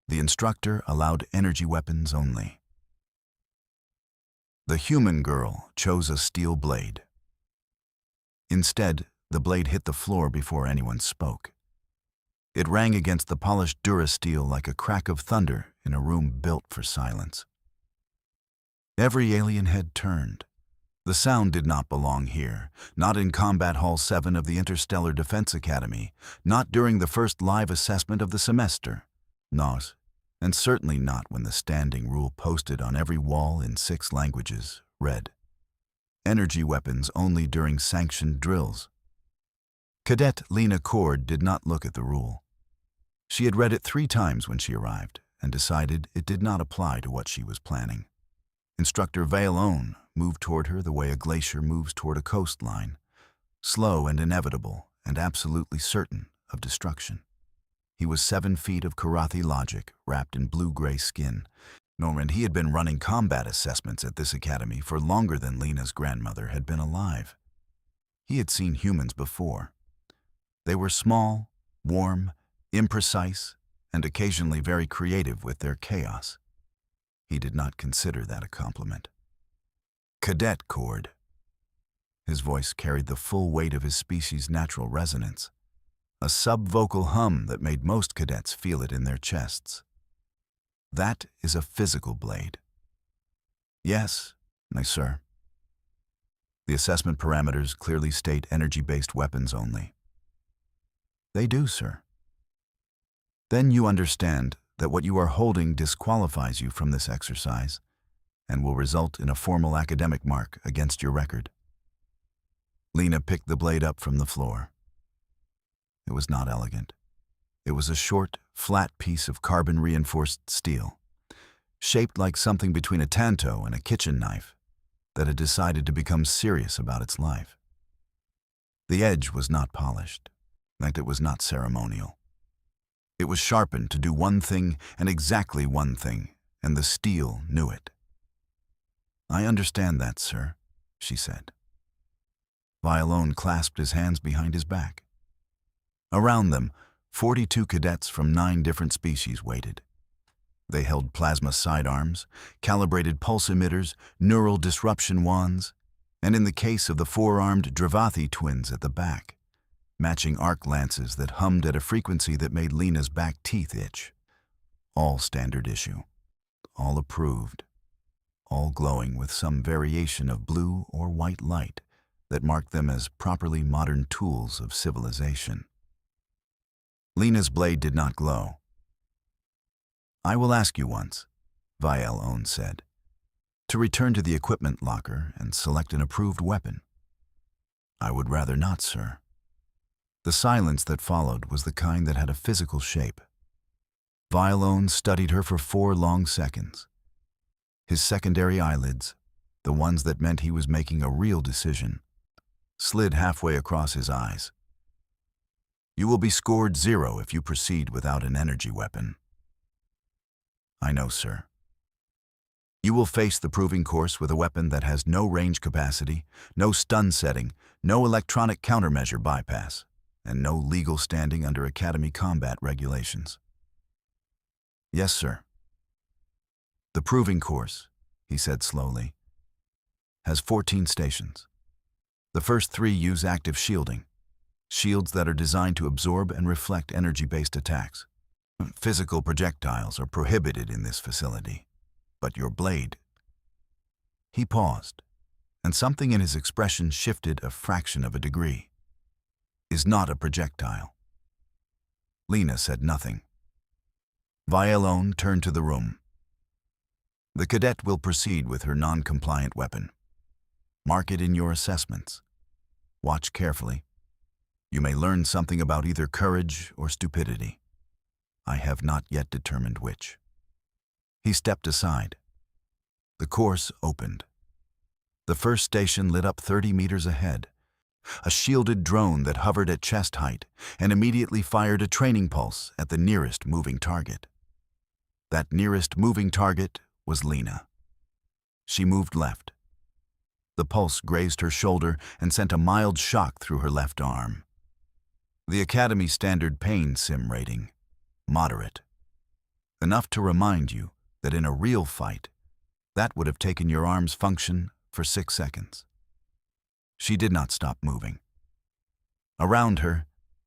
The instructor allowed energy weapons only. The human girl chose a steel blade. Instead, the blade hit the floor before anyone spoke. It rang against the polished durasteel like a crack of thunder in a room built for silence. Every alien head turned. The sound did not belong here, not in Combat Hall 7 of the Interstellar Defense Academy, not during the first live assessment of the semester. Not, and certainly not when the standing rule posted on every wall in 6 languages read, "Energy weapons only during sanctioned drills." Cadet Lena Cord did not look at the rule. She had read it 3 times when she arrived and decided it did not apply to what she was planning. Instructor Vailone moved toward her the way a glacier moves toward a coastline, slow and inevitable and absolutely certain of destruction. He was 7 feet of Karathi logic wrapped in blue-gray skin, and he had been running combat assessments at this academy for longer than Lena's grandmother had been alive. He had seen humans before. They were small, warm, imprecise, and occasionally very creative with their chaos. He did not consider that a compliment. Cadet Cord. His voice carried the full weight of his species' natural resonance, a subvocal hum that made most cadets feel it in their chests. That is a physical blade. Yes, sir. The assessment parameters clearly state energy-based weapons only. They do, sir. Then you understand that what you are holding disqualifies you from this exercise and will result in a formal academic mark against your record. Lena picked the blade up from the floor. It was not elegant. It was a short, flat piece of carbon-reinforced steel, shaped like something between a tanto and a kitchen knife, that had decided to become serious about its life. The edge was not polished, and it was not ceremonial. It was sharpened to do one thing and exactly one thing, and the steel knew it. "I understand that, sir," she said. Violone clasped his hands behind his back. Around them, 42 cadets from 9 different species waited. They held plasma sidearms, calibrated pulse emitters, neural disruption wands, and in the case of the 4-armed Dravathi twins at the back, matching arc lances that hummed at a frequency that made Lena's back teeth itch. All standard issue, all approved, all glowing with some variation of blue or white light that marked them as properly modern tools of civilization. Lena's blade did not glow. "I will ask you once," Violone said, "to return to the equipment locker and select an approved weapon." "I would rather not, sir." The silence that followed was the kind that had a physical shape. Violone studied her for 4 long seconds. His secondary eyelids, the ones that meant he was making a real decision, slid halfway across his eyes. "You will be scored 0 if you proceed without an energy weapon." "I know, sir." "You will face the proving course with a weapon that has no range capacity, no stun setting, no electronic countermeasure bypass, and no legal standing under Academy combat regulations." "Yes, sir." "The proving course," he said slowly, "has 14 stations. The first 3 use active shielding, shields that are designed to absorb and reflect energy-based attacks. Physical projectiles are prohibited in this facility, but your blade—" He paused, and something in his expression shifted a fraction of a degree. "Is not a projectile." Lena said nothing. Violone turned to the room. "The cadet will proceed with her non-compliant weapon. Mark it in your assessments. Watch carefully. You may learn something about either courage or stupidity. I have not yet determined which." He stepped aside. The course opened. The first station lit up 30 meters ahead, a shielded drone that hovered at chest height and immediately fired a training pulse at the nearest moving target. That nearest moving target was Lena. She moved left. The pulse grazed her shoulder and sent a mild shock through her left arm. The Academy standard pain sim rating, moderate. enough to remind you that in a real fight, that would have taken your arm's function for 6 seconds. She did not stop moving. Around her,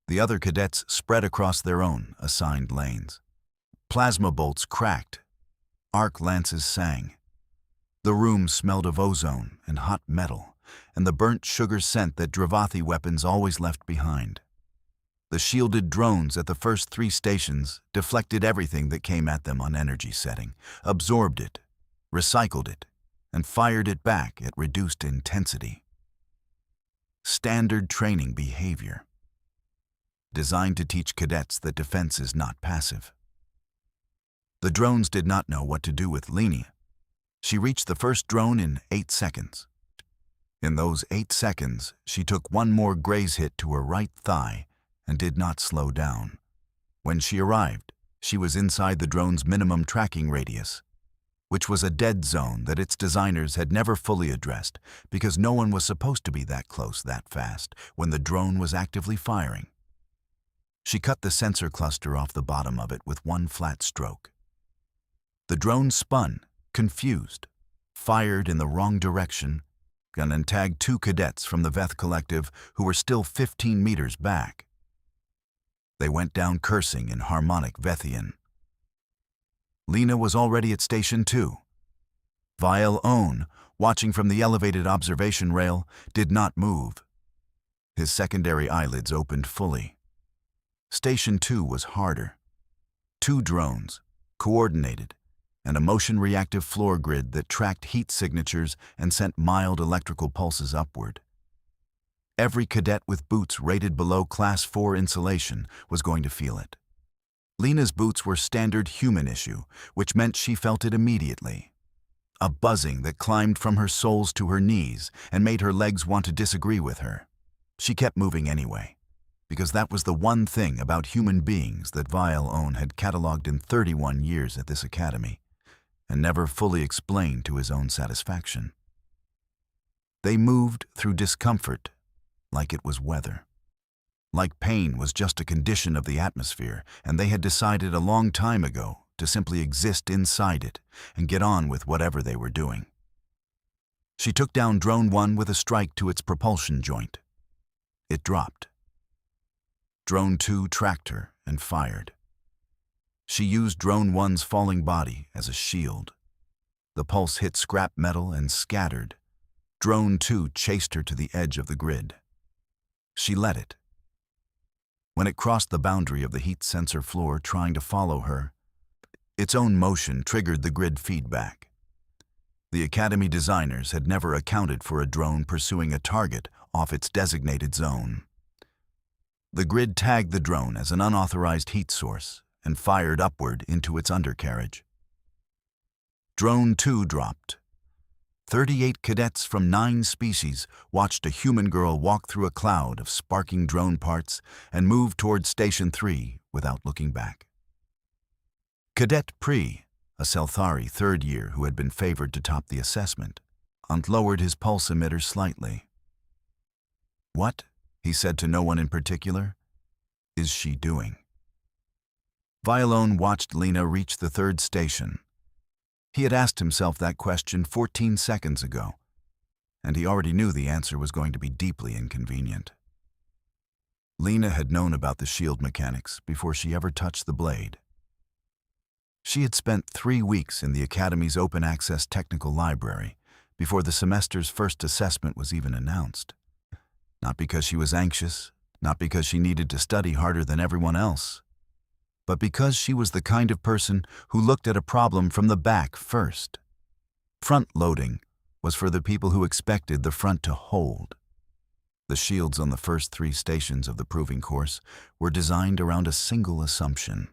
the other cadets spread across their own assigned lanes. Plasma bolts cracked. Arc lances sang. The room smelled of ozone and hot metal, and the burnt sugar scent that Dravathi weapons always left behind. The shielded drones at the first 3 stations deflected everything that came at them on energy setting, absorbed it, recycled it, and fired it back at reduced intensity. Standard training behavior, designed to teach cadets that defense is not passive. The drones did not know what to do with Lena. She reached the first drone in 8 seconds. In those 8 seconds, she took one more graze hit to her right thigh and did not slow down. When she arrived, she was inside the drone's minimum tracking radius, which was a dead zone that its designers had never fully addressed because no one was supposed to be that close that fast when the drone was actively firing. She cut the sensor cluster off the bottom of it with one flat stroke. The drone spun, confused, fired in the wrong direction, and tagged 2 cadets from the Veth Collective who were still 15 meters back. They went down cursing in harmonic Vethian. Lena was already at Station 2. Vile Own, watching from the elevated observation rail, did not move. His secondary eyelids opened fully. Station 2 was harder. 2 drones, coordinated, and a motion-reactive floor grid that tracked heat signatures and sent mild electrical pulses upward. Every cadet with boots rated below Class 4 insulation was going to feel it. Lena's boots were standard human issue, which meant she felt it immediately. A buzzing that climbed from her soles to her knees and made her legs want to disagree with her. She kept moving anyway, because that was the one thing about human beings that Vile Own had cataloged in 31 years at this academy, and never fully explained to his own satisfaction. They moved through discomfort like it was weather. Like pain was just a condition of the atmosphere, and they had decided a long time ago to simply exist inside it and get on with whatever they were doing. She took down Drone 1 with a strike to its propulsion joint. It dropped. Drone 2 tracked her and fired. She used Drone 1's falling body as a shield. The pulse hit scrap metal and scattered. Drone 2 chased her to the edge of the grid. She let it. When it crossed the boundary of the heat sensor floor trying to follow her, its own motion triggered the grid feedback. The Academy designers had never accounted for a drone pursuing a target off its designated zone. The grid tagged the drone as an unauthorized heat source and fired upward into its undercarriage. Drone 2 dropped. 38 cadets from 9 species watched a human girl walk through a cloud of sparking drone parts and move towards Station 3 without looking back. Cadet Pri, a Selthari 3rd year who had been favored to top the assessment, lowered his pulse emitter slightly. "What," he said to no one in particular, "is she doing?" Vile Own watched Lena reach the 3rd station. He had asked himself that question 14 seconds ago, and he already knew the answer was going to be deeply inconvenient. Lena had known about the shield mechanics before she ever touched the blade. She had spent 3 weeks in the Academy's open access technical library before the semester's first assessment was even announced. Not because she was anxious, not because she needed to study harder than everyone else, but because she was the kind of person who looked at a problem from the back first. Front-loading was for the people who expected the front to hold. The shields on the first 3 stations of the proving course were designed around a single assumption: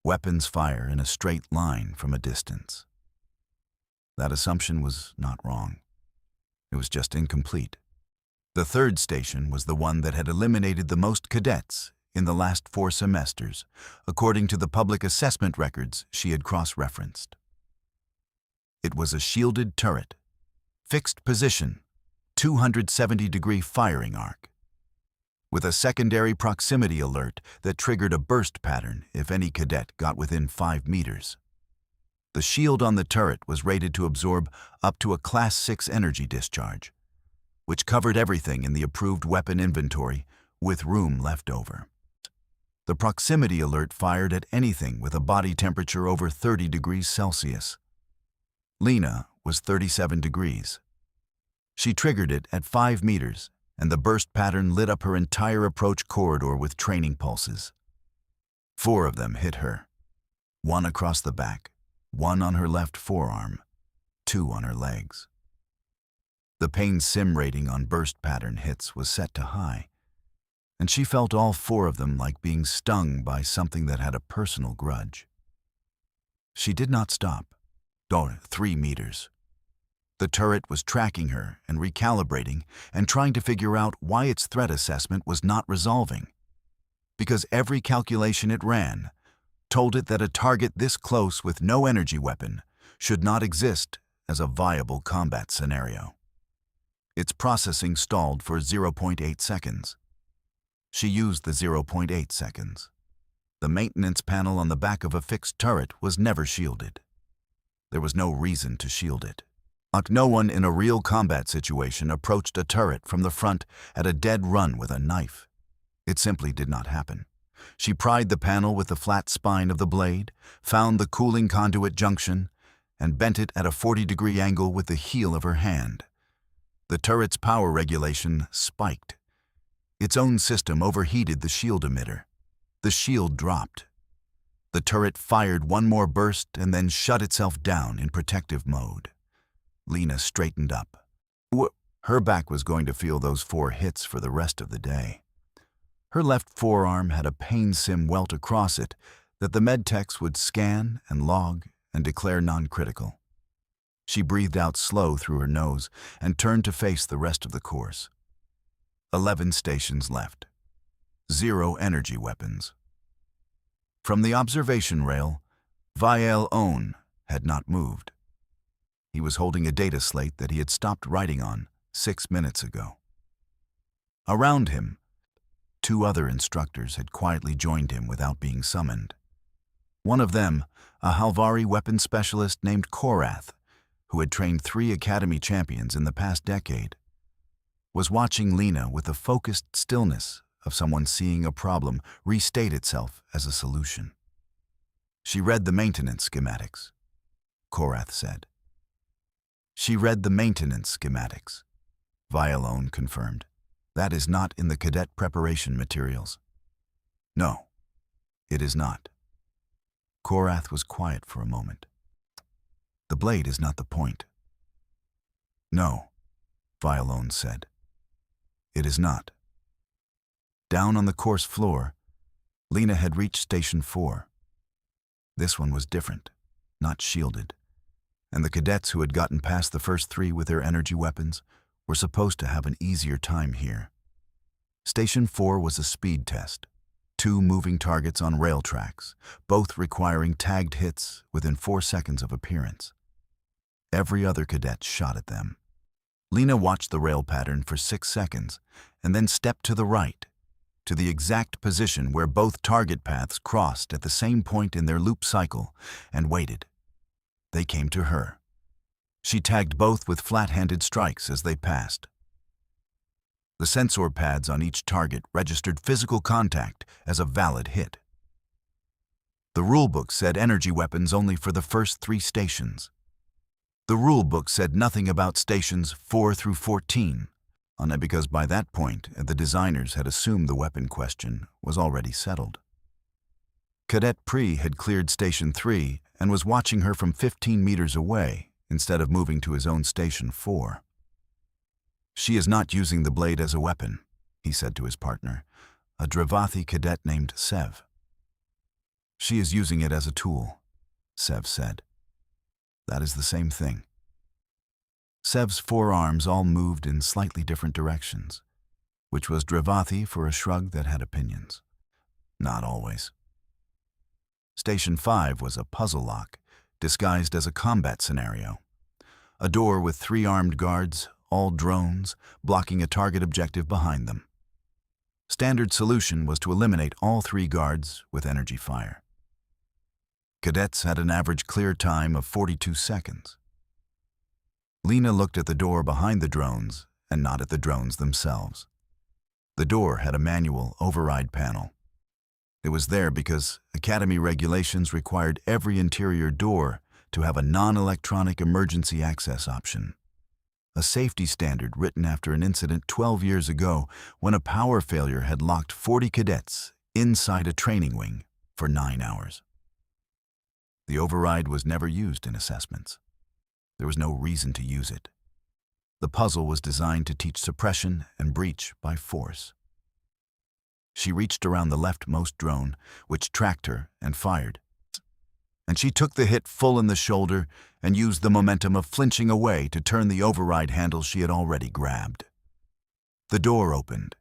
weapons fire in a straight line from a distance. That assumption was not wrong. It was just incomplete. The 3rd station was the one that had eliminated the most cadets in the last 4 semesters, according to the public assessment records she had cross-referenced. It was a shielded turret, fixed position, 270-degree firing arc. with a secondary proximity alert that triggered a burst pattern if any cadet got within 5 meters. The shield on the turret was rated to absorb up to a Class 6 energy discharge, which covered everything in the approved weapon inventory with room left over. The proximity alert fired at anything with a body temperature over 30 degrees Celsius. Lena was 37 degrees. She triggered it at 5 meters, and the burst pattern lit up her entire approach corridor with training pulses. 4 of them hit her. 1 across the back, 1 on her left forearm, 2 on her legs. The pain sim rating on burst pattern hits was set to high, and she felt all 4 of them like being stung by something that had a personal grudge. She did not stop. 3 meters. The turret was tracking her and recalibrating and trying to figure out why its threat assessment was not resolving. Because every calculation it ran told it that a target this close with no energy weapon should not exist as a viable combat scenario. Its processing stalled for 0.8 seconds. She used the 0.8 seconds. The maintenance panel on the back of a fixed turret was never shielded. There was no reason to shield it. No one in a real combat situation approached a turret from the front at a dead run with a knife. It simply did not happen. She pried the panel with the flat spine of the blade, found the cooling conduit junction, and bent it at a 40-degree angle with the heel of her hand. The turret's power regulation spiked. Its own system overheated the shield emitter. The shield dropped. The turret fired 1 more burst and then shut itself down in protective mode. Lena straightened up. Her back was going to feel those 4 hits for the rest of the day. Her left forearm had a pain sim welt across it that the medtechs would scan and log and declare non-critical. She breathed out slow through her nose and turned to face the rest of the course. 11 stations left. 0 energy weapons. From the observation rail, Vial Own had not moved. He was holding a data slate that he had stopped writing on 6 minutes ago. Around him, 2 other instructors had quietly joined him without being summoned. One of them, a Halvari weapons specialist named Korath, who had trained 3 academy champions in the past decade, was watching Lena with the focused stillness of someone seeing a problem restate itself as a solution. She read the maintenance schematics, Korath said. She read the maintenance schematics, Vialone confirmed. That is not in the cadet preparation materials. No, it is not. Korath was quiet for a moment. The blade is not the point. No, Vialone said. It is not. Down on the course floor, Lena had reached Station 4. This one was different, not shielded, and the cadets who had gotten past the first 3 with their energy weapons were supposed to have an easier time here. Station 4 was a speed test, 2 moving targets on rail tracks, both requiring tagged hits within 4 seconds of appearance. Every other cadet shot at them. Lena watched the rail pattern for 6 seconds and then stepped to the right, to the exact position where both target paths crossed at the same point in their loop cycle, and waited. They came to her. She tagged both with flat-handed strikes as they passed. The sensor pads on each target registered physical contact as a valid hit. The rulebook said energy weapons only for the first 3 stations. The rulebook said nothing about stations 4 through 14, because by that point the designers had assumed the weapon question was already settled. Cadet Pre had cleared Station 3 and was watching her from 15 meters away instead of moving to his own Station 4. She is not using the blade as a weapon, he said to his partner, a Dravathi cadet named Sev. She is using it as a tool, Sev said. That is the same thing. Sev's forearms all moved in slightly different directions, which was Dravathi for a shrug that had opinions. Not always. Station 5 was a puzzle lock, disguised as a combat scenario. A door with 3 armed guards, all drones, blocking a target objective behind them. Standard solution was to eliminate all 3 guards with energy fire. Cadets had an average clear time of 42 seconds. Lena looked at the door behind the drones and not at the drones themselves. The door had a manual override panel. It was there because Academy regulations required every interior door to have a non-electronic emergency access option. A safety standard written after an incident 12 years ago when a power failure had locked 40 cadets inside a training wing for 9 hours. The override was never used in assessments. There was no reason to use it. The puzzle was designed to teach suppression and breach by force. She reached around the leftmost drone, which tracked her and fired. And she took the hit full in the shoulder and used the momentum of flinching away to turn the override handle she had already grabbed. The door opened.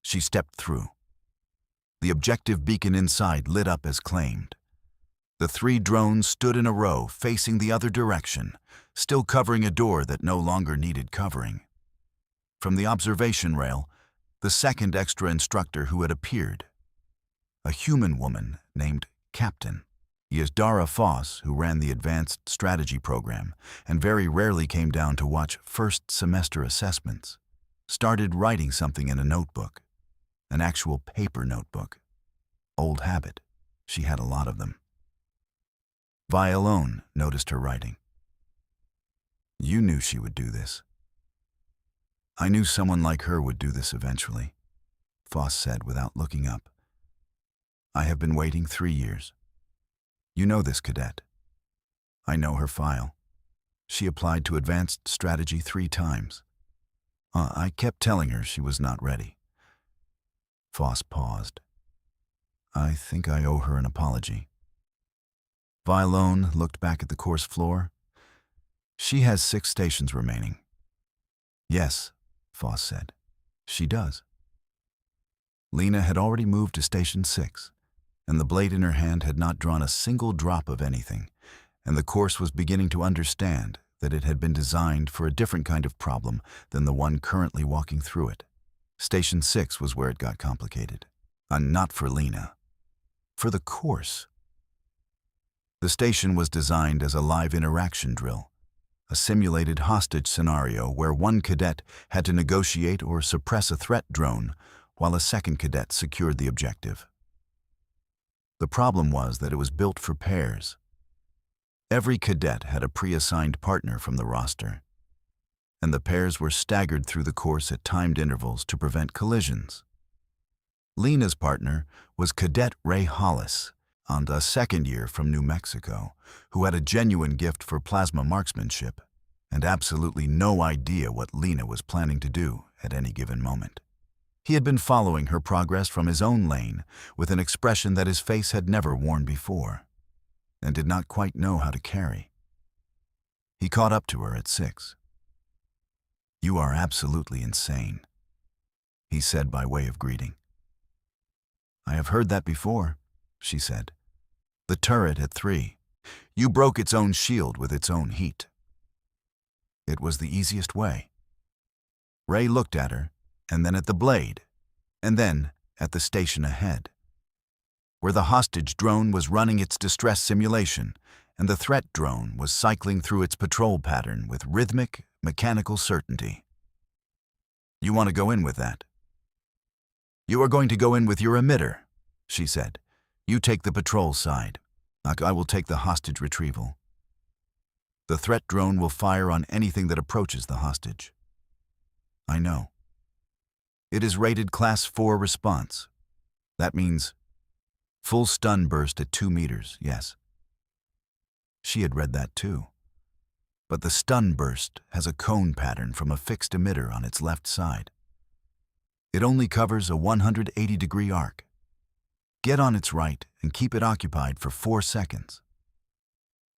She stepped through. The objective beacon inside lit up as claimed. The 3 drones stood in a row facing the other direction, still covering a door that no longer needed covering. From the observation rail, the second extra instructor who had appeared, a human woman named Captain. Dara Foss, who ran the advanced strategy program and very rarely came down to watch first semester assessments, started writing something in a notebook, an actual paper notebook. Old habit. She had a lot of them. Vi alone noticed her writing. You knew she would do this. I knew someone like her would do this eventually, Foss said without looking up. I have been waiting 3 years. You know this cadet. I know her file. She applied to advanced strategy 3 times. I kept telling her she was not ready. Foss paused. I think I owe her an apology. Vi alone looked back at the course floor. She has 6 stations remaining. Yes, Foss said. She does. Lena had already moved to Station 6, and the blade in her hand had not drawn a single drop of anything, and the course was beginning to understand that it had been designed for a different kind of problem than the one currently walking through it. Station 6 was where it got complicated. Not for Lena. For the course. The station was designed as a live interaction drill, a simulated hostage scenario where one cadet had to negotiate or suppress a threat drone while a second cadet secured the objective. The problem was that it was built for pairs. Every cadet had a pre-assigned partner from the roster, and the pairs were staggered through the course at timed intervals to prevent collisions. Lena's partner was Cadet Ray Hollis, on a second year from New Mexico, who had a genuine gift for plasma marksmanship and absolutely no idea what Lena was planning to do at any given moment. He had been following her progress from his own lane with an expression that his face had never worn before and did not quite know how to carry. He caught up to her at 6. You are absolutely insane, he said by way of greeting. I have heard that before, she said. The turret at 3. You broke its own shield with its own heat. It was the easiest way. Ray looked at her, and then at the blade, and then at the station ahead, where the hostage drone was running its distress simulation, and the threat drone was cycling through its patrol pattern with rhythmic, mechanical certainty. You want to go in with that? You are going to go in with your emitter, she said. You take the patrol side. I will take the hostage retrieval. The threat drone will fire on anything that approaches the hostage. I know. It is rated Class 4 response. That means full stun burst at 2 meters, yes. She had read that too. But the stun burst has a cone pattern from a fixed emitter on its left side. It only covers a 180-degree arc. Get on its right and keep it occupied for 4 seconds.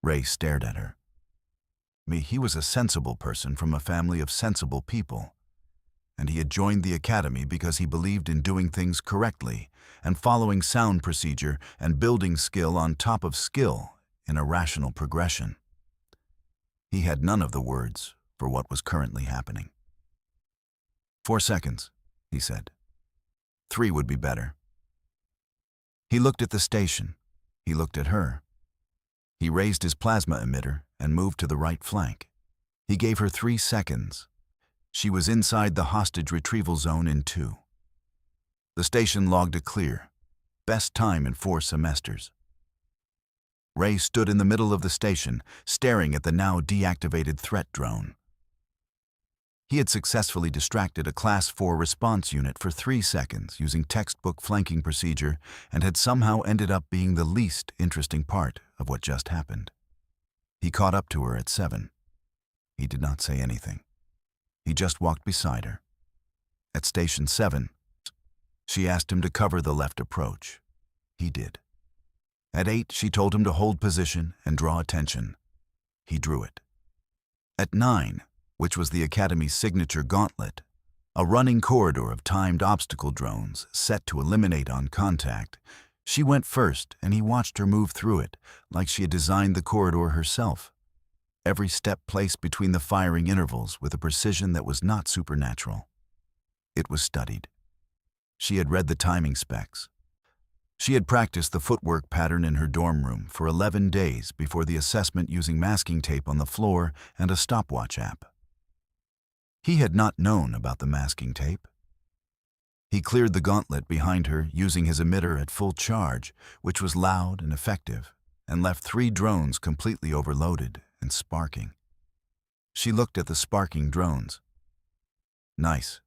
Ray stared at her. He was a sensible person from a family of sensible people, and he had joined the academy because he believed in doing things correctly and following sound procedure and building skill on top of skill in a rational progression. He had none of the words for what was currently happening. 4 seconds, he said. 3 would be better. He looked at the station. He looked at her. He raised his plasma emitter and moved to the right flank. He gave her 3 seconds. She was inside the hostage retrieval zone in 2. The station logged a clear. Best time in 4 semesters. Ray stood in the middle of the station, staring at the now deactivated threat drone. He had successfully distracted a Class 4 response unit for 3 seconds using textbook flanking procedure and had somehow ended up being the least interesting part of what just happened. He caught up to her at 7. He did not say anything. He just walked beside her. At Station 7, she asked him to cover the left approach. He did. At 8, she told him to hold position and draw attention. He drew it. At 9, which was the Academy's signature gauntlet, a running corridor of timed obstacle drones set to eliminate on contact, she went first and he watched her move through it like she had designed the corridor herself. Every step placed between the firing intervals with a precision that was not supernatural. It was studied. She had read the timing specs. She had practiced the footwork pattern in her dorm room for 11 days before the assessment using masking tape on the floor and a stopwatch app. He had not known about the masking tape. He cleared the gauntlet behind her using his emitter at full charge, which was loud and effective, and left 3 drones completely overloaded and sparking. She looked at the sparking drones. "Nice.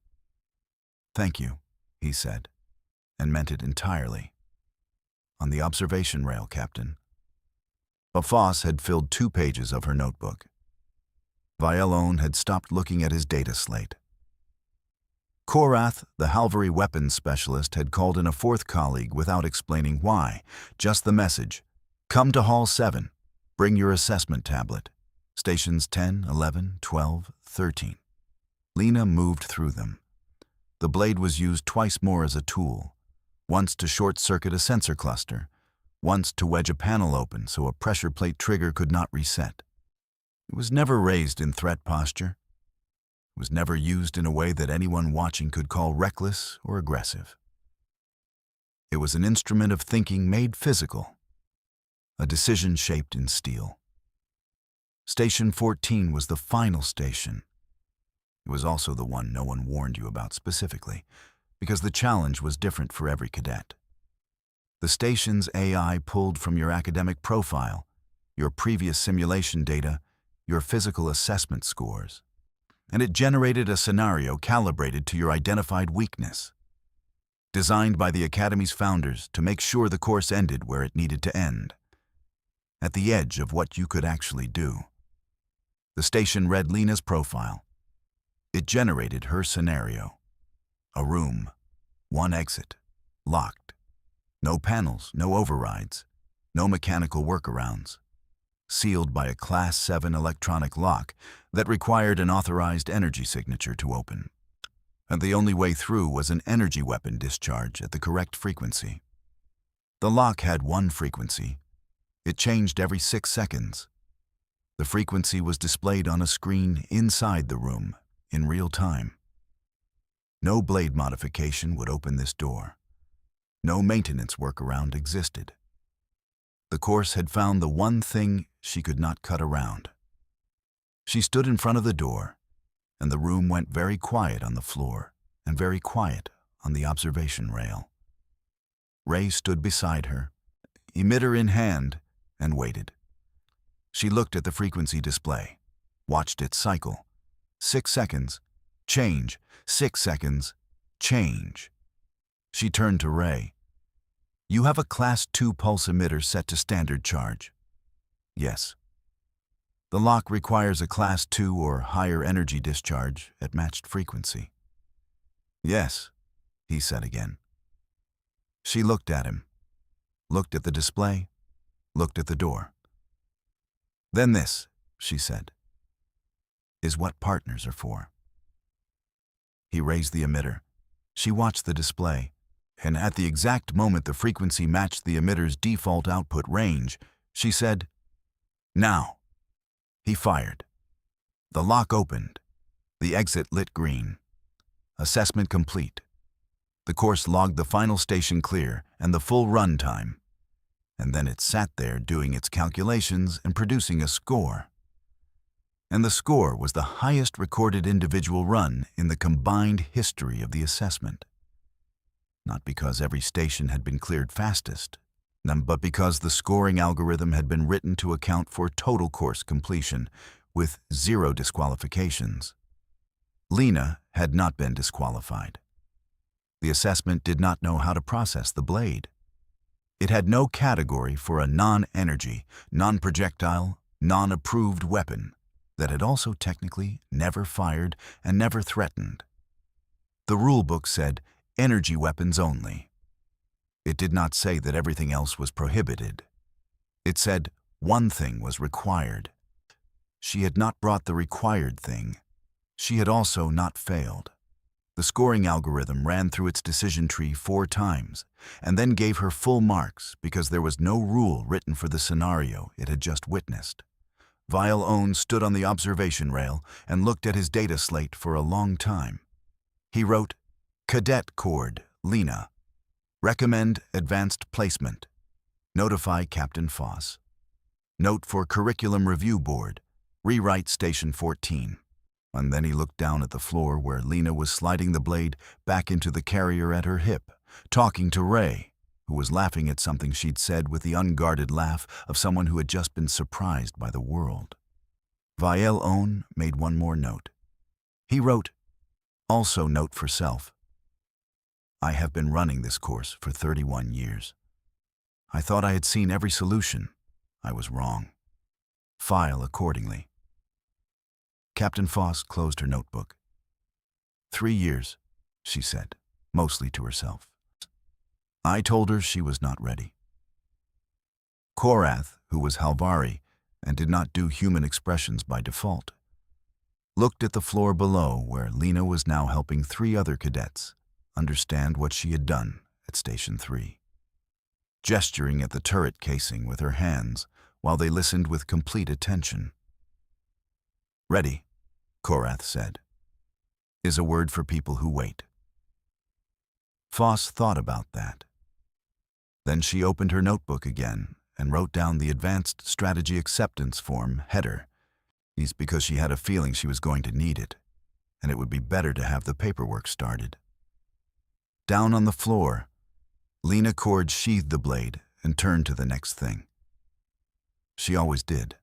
Thank you," he said, and meant it entirely. "On the observation rail, Captain." Foss had filled 2 pages of her notebook. Vialone had stopped looking at his data slate. Korath, the Halvery weapons specialist, had called in a 4th colleague without explaining why, just the message, "Come to Hall 7. Bring your assessment tablet. Stations 10, 11, 12, 13. Lena moved through them. The blade was used twice more as a tool, once to short-circuit a sensor cluster, once to wedge a panel open so a pressure plate trigger could not reset. It was never raised in threat posture. It was never used in a way that anyone watching could call reckless or aggressive. It was an instrument of thinking made physical, a decision shaped in steel. Station 14 was the final station. It was also the one no one warned you about specifically, because the challenge was different for every cadet. The station's AI pulled from your academic profile, your previous simulation data, your physical assessment scores, and it generated a scenario calibrated to your identified weakness. Designed by the Academy's founders to make sure the course ended where it needed to end, at the edge of what you could actually do. The station read Lena's profile. It generated her scenario. A room, 1 exit, locked. No panels, no overrides, no mechanical workarounds. Sealed by a Class 7 electronic lock that required an authorized energy signature to open. And the only way through was an energy weapon discharge at the correct frequency. The lock had 1 frequency. It changed every 6 seconds. The frequency was displayed on a screen inside the room in real time. No blade modification would open this door. No maintenance workaround existed. The course had found the one thing she could not cut around. She stood in front of the door, and the room went very quiet on the floor and very quiet on the observation rail. Ray stood beside her, emitter in hand, and waited. She looked at the frequency display, watched it cycle. 6 seconds, change. 6 seconds, change. She turned to Ray. "You have a Class 2 pulse emitter set to standard charge." "Yes." "The lock requires a Class 2 or higher energy discharge at matched frequency." "Yes," he said again. She looked at him, looked at the display, looked at the door. "Then this," she said, "is what partners are for." He raised the emitter. She watched the display, and at the exact moment the frequency matched the emitter's default output range, she said, "Now." He fired. The lock opened. The exit lit green. Assessment complete. The course logged the final station clear and the full run time. And then it sat there doing its calculations and producing a score. And the score was the highest recorded individual run in the combined history of the assessment. Not because every station had been cleared fastest, but because the scoring algorithm had been written to account for total course completion, with 0 disqualifications. Lena had not been disqualified. The assessment did not know how to process the blade. It had no category for a non-energy, non-projectile, non-approved weapon that had also technically never fired and never threatened. The rulebook said energy weapons only. It did not say that everything else was prohibited. It said one thing was required. She had not brought the required thing. She had also not failed. The scoring algorithm ran through its decision tree 4 times and then gave her full marks because there was no rule written for the scenario it had just witnessed. Vile Own stood on the observation rail and looked at his data slate for a long time. He wrote, "Cadet Cord, Lena. Recommend advanced placement. Notify Captain Foss. Note for Curriculum Review Board. Rewrite Station 14. And then he looked down at the floor where Lena was sliding the blade back into the carrier at her hip, talking to Ray, who was laughing at something she'd said with the unguarded laugh of someone who had just been surprised by the world. Vile Own made one more note. He wrote, "Also note for self. I have been running this course for 31 years. I thought I had seen every solution. I was wrong. File accordingly." Captain Foss closed her notebook. 3 years, she said, mostly to herself. I told her she was not ready. Korath, who was Halvari and did not do human expressions by default, looked at the floor below where Lena was now helping 3 other cadets understand what she had done at Station 3, gesturing at the turret casing with her hands while they listened with complete attention. Ready, Korath said, is a word for people who wait. Foss thought about that. Then she opened her notebook again and wrote down the Advanced Strategy Acceptance Form header, because she had a feeling she was going to need it, and it would be better to have the paperwork started. Down on the floor, Lena Cord sheathed the blade and turned to the next thing. She always did.